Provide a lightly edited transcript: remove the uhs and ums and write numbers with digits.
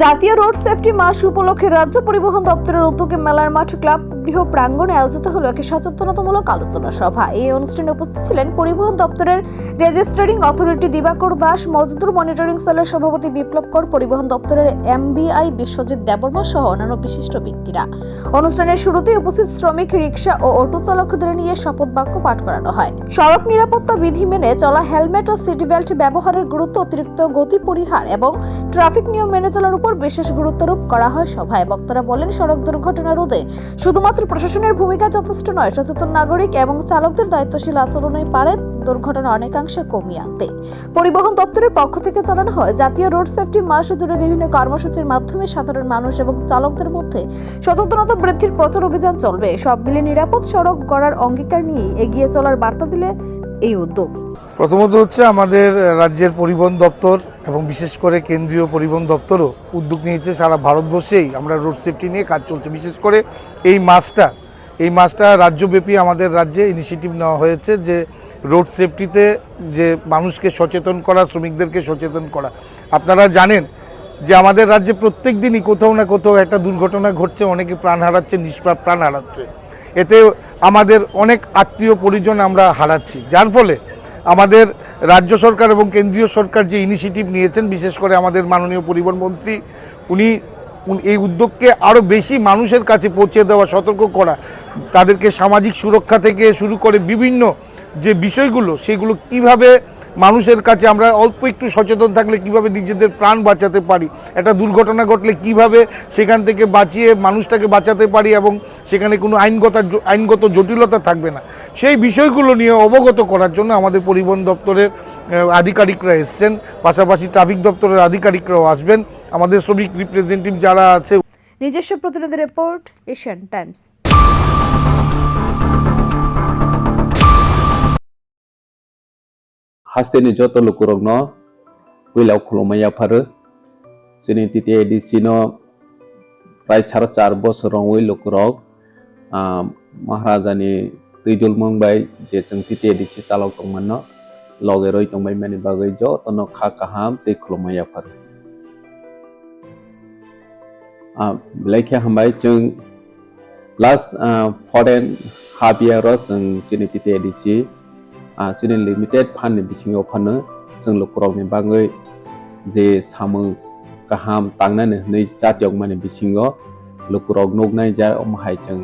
জাতীয় road safety মাস উপলক্ষে রাজ্য পরিবহন দপ্তরের উদ্যোগে মেলার মাঠ ক্লাব গৃহ প্রাঙ্গণে আয়োজিত হলো একটি সচেতনতামূলক আলোচনা সভা। এই অনুষ্ঠানে উপস্থিত ছিলেন পরিবহন দপ্তরের রেজিস্ট্রারিং অথরিটি দিবাকর দাস, মজদুর মনিটরিং সেলের সভাপতি বিপ্লব কর, পরিবহন দপ্তরের এমবিআই বিশ্বজিৎ দেববর্মা সহ অন্যান্য বিশিষ্ট ব্যক্তিরা। অনুষ্ঠানের শুরুতেই উপস্থিত শ্রমিক, রিক্সা ও অটো চালকদের নিয়ে শপথ বাক্য পাঠ করানো হয়। সড়ক নিরাপত্তা বিধি মেনে চলা, হেলমেট ও সিট বেল্ট ব্যবহারের গুরুত্ব, অতিরিক্ত গতি পরিহার এবং ট্রাফিক নিয়ম মেনে চলার উপর বিশেষ গুরুত্বারোপ করা হয় সভায়। বক্তারা বলেন, সড়ক দুর্ঘটনা রোধে শুধুমাত্র প্রশাসনের ভূমিকা যথেষ্ট নয়, সচেতন নাগরিক এবং চালকদের দায়িত্বশীল আচরণই পারে দুর্ঘটনা অনেকাংশে কমিয়ে আনতে। পরিবহন দপ্তরের পক্ষ থেকে জানানো হয়, জাতীয় রোড সেফটি মাস জুড়ে বিভিন্ন কর্মসূচির মাধ্যমে সাধারণ মানুষ এবং চালকদের মধ্যে সচেতনতা বৃদ্ধির প্রচার অভিযান চলবে। সব মিলে নিরাপদ সড়ক গড়ার অঙ্গীকার নিয়ে এগিয়ে চলার বার্তা দিলে এই উদ্যোগ। প্রথমত হচ্ছে আমাদের রাজ্যের পরিবহন দপ্তর এবং বিশেষ করে কেন্দ্রীয় পরিবহন দপ্তরও উদ্যোগ নিয়েছে। সারা ভারতবর্ষেই আমরা রোড সেফটি নিয়ে কাজ চলছে। বিশেষ করে এই মাসটা রাজ্যব্যাপী আমাদের রাজ্যে ইনিশিয়েটিভ নেওয়া হয়েছে যে রোড সেফটিতে যে মানুষকে সচেতন করা, শ্রমিকদেরকে সচেতন করা। আপনারা জানেন যে আমাদের রাজ্যে প্রত্যেক দিনই কোথাও না কোথাও একটা দুর্ঘটনা ঘটছে, অনেকে প্রাণ হারাচ্ছে, নিষ্পাপ প্রাণ হারাচ্ছে। এতে আমাদের অনেক আত্মীয় পরিজন আমরা হারাচ্ছি, যার ফলে আমাদের রাজ্য সরকার এবং কেন্দ্রীয় সরকার যে ইনিশিয়েটিভ নিয়েছেন, বিশেষ করে আমাদের মাননীয় পরিবহন মন্ত্রী, উনি এই উদ্যোগকে আরও বেশি মানুষের কাছে পৌঁছে দেওয়া, সতর্ক করা, তাদেরকে সামাজিক সুরক্ষা থেকে শুরু করে বিভিন্ন যে বিষয়গুলো, সেগুলো কিভাবে মানুষের কাছে আমরা অল্প একটু সচেতন থাকলে কিভাবে নিজেদের প্রাণ বাঁচাতে পারি, একটা দুর্ঘটনা ঘটলে কিভাবে সেখান থেকে বাঁচিয়ে মানুষটাকে বাঁচাতে পারি এবং সেখানে কোনো আইনগত জটিলতা থাকবে না, সেই বিষয়গুলো নিয়ে অবগত করার জন্য আমাদের পরিবহন দপ্তরের আধিকারিকরা এসছেন, পাশাপাশি ট্রাফিক দপ্তরের আধিকারিকরাও আসবেন, আমাদের শ্রমিক রিপ্রেজেন্টেটিভ যারা আছে। নিজস্ব প্রতিনিধি report, Asian Times. Hasteni joto lukurogno wilau khulumaya pharu sini titi edisino prai 4 bosorong wi lukurog maharajani tuijul mongbai je jeng titi edisi chalok tongmanno loge roi tongbai mani bagai jo tono kha kaham te khulumaya pharu blaikha hambai jeng last foreign half year ro jeng sini titi edisi sini limited fan ni bisingo phano jeng lukurog ni bagai je samung kaham tangnani nei jatiok mani bisingo lukurog nognai ja omhai jeng